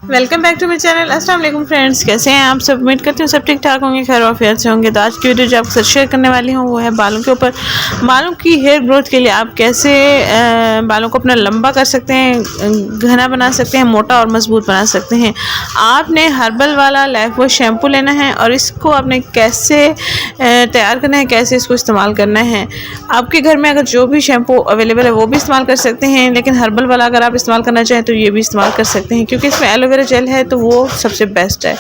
Welcome back to my channel. अस्सलाम वालेकुम friends, कैसे हैं आप सब। उम्मीद करती हूँ सब ठीक ठाक होंगे, खैर वाफियत से होंगे। तो आज की वीडियो जो आपके साथ शेयर करने वाली हूँ वो है बालों के ऊपर। बालों की हेयर ग्रोथ के लिए आप कैसे बालों को अपना लंबा कर सकते हैं, घना बना सकते हैं, मोटा और मजबूत बना सकते हैं। आपने हर्बल वाला लाइफ बॉय शैम्पू लेना है और इसको आपने कैसे तैयार करना है, कैसे इसको इस्तेमाल करना है। आपके घर में अगर जो भी शैम्पू अवेलेबल है वो भी इस्तेमाल कर सकते हैं, लेकिन हर्बल वाला अगर आप इस्तेमाल करना चाहें तो ये भी इस्तेमाल कर सकते हैं, क्योंकि इसमें एलोवेरा जेल है तो वो सबसे बेस्ट है।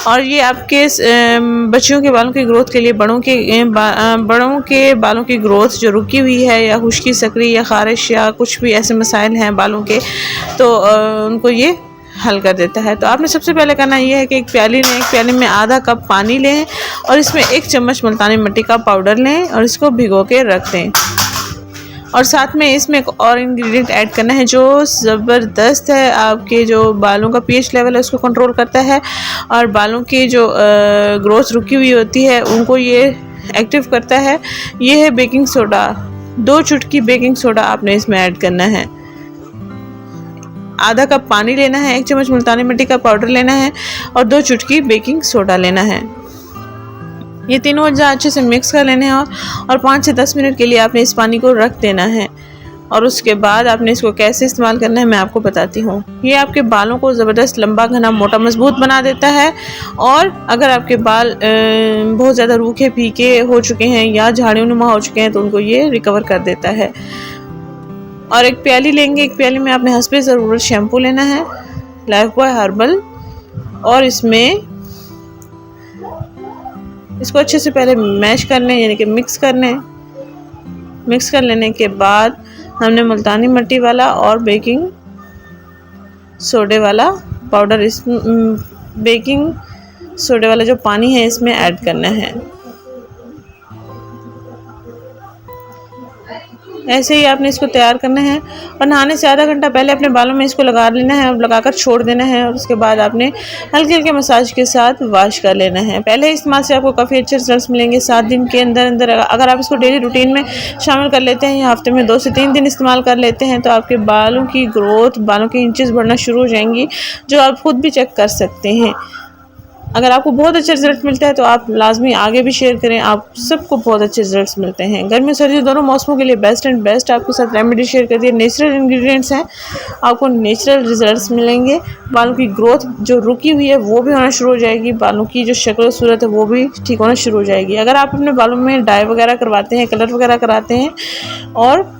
और ये आपके बच्चियों के बालों की ग्रोथ के लिए, बड़ों के बालों की ग्रोथ जो रुकी हुई है, या खुश्की, सकरी या खारिश या कुछ भी ऐसे मसाइल हैं बालों के, तो उनको ये हल कर देता है। तो आपने सबसे पहले करना ये है कि एक प्याली लें, एक प्याली में आधा कप पानी लें और इसमें 1 चम्मच मुल्तानी मिट्टी का पाउडर लें और इसको भिगो के रख दें। और साथ में इसमें एक और इंग्रेडिएंट ऐड करना है जो ज़बरदस्त है, आपके जो बालों का पीएच लेवल है उसको कंट्रोल करता है और बालों की जो ग्रोथ रुकी हुई होती है उनको ये एक्टिव करता है। ये है बेकिंग सोडा। 2 चुटकी बेकिंग सोडा आपने इसमें ऐड करना है। आधा कप पानी लेना है, 1 चम्मच मुल्तानी मिट्टी का पाउडर लेना है और 2 चुटकी बेकिंग सोडा लेना है। ये तीनों अज्जा अच्छे से मिक्स कर लेने हैं और 5 से 10 मिनट के लिए आपने इस पानी को रख देना है। और उसके बाद आपने इसको कैसे इस्तेमाल करना है मैं आपको बताती हूँ। ये आपके बालों को ज़बरदस्त लंबा, घना, मोटा, मजबूत बना देता है। और अगर आपके बाल बहुत ज़्यादा रूखे फीके हो चुके हैं या झाड़ियों नुमा हो चुके हैं तो उनको ये रिकवर कर देता है। और एक प्याली लेंगे, एक प्याली में आपने हस्बे ज़रूरत शैम्पू लेना है, लाइफ बॉय हर्बल, और इसको अच्छे से पहले मैश कर लें, यानी कि मिक्स कर लें। मिक्स कर लेने के बाद हमने मुल्तानी मिट्टी वाला और बेकिंग सोडे वाला पाउडर, बेकिंग सोडे वाला जो पानी है इसमें ऐड करना है। ऐसे ही आपने इसको तैयार करना है और नहाने से आधा घंटा पहले अपने बालों में इसको लगा लेना है और लगाकर छोड़ देना है। और उसके बाद आपने हल्के हल्के मसाज के साथ वॉश कर लेना है। पहले इस्तेमाल से आपको काफ़ी अच्छे रिजल्ट्स मिलेंगे। 7 दिन के अंदर अंदर अगर आप इसको डेली रूटीन में शामिल कर लेते हैं या हफ्ते में 2 से 3 दिन इस्तेमाल कर लेते हैं तो आपके बालों की ग्रोथ, बालों की इंचेस बढ़ना शुरू हो जाएंगी, जो आप खुद भी चेक कर सकते हैं। अगर आपको बहुत अच्छे रिजल्ट मिलता है तो आप लाजमी आगे भी शेयर करें, आप सबको बहुत अच्छे रिजल्ट्स मिलते हैं। गर्मी सर्दी दोनों मौसमों के लिए बेस्ट एंड बेस्ट आपके साथ रेमेडी शेयर कर दिए। नेचुरल इंग्रेडिएंट्स हैं, आपको नेचुरल रिजल्ट्स मिलेंगे। बालों की ग्रोथ जो रुकी हुई है वो भी होना शुरू हो जाएगी, बालों की जो शक्ल सूरत है वो भी ठीक होना शुरू हो जाएगी। अगर आप अपने बालों में डाई वगैरह करवाते हैं, कलर वगैरह कराते हैं और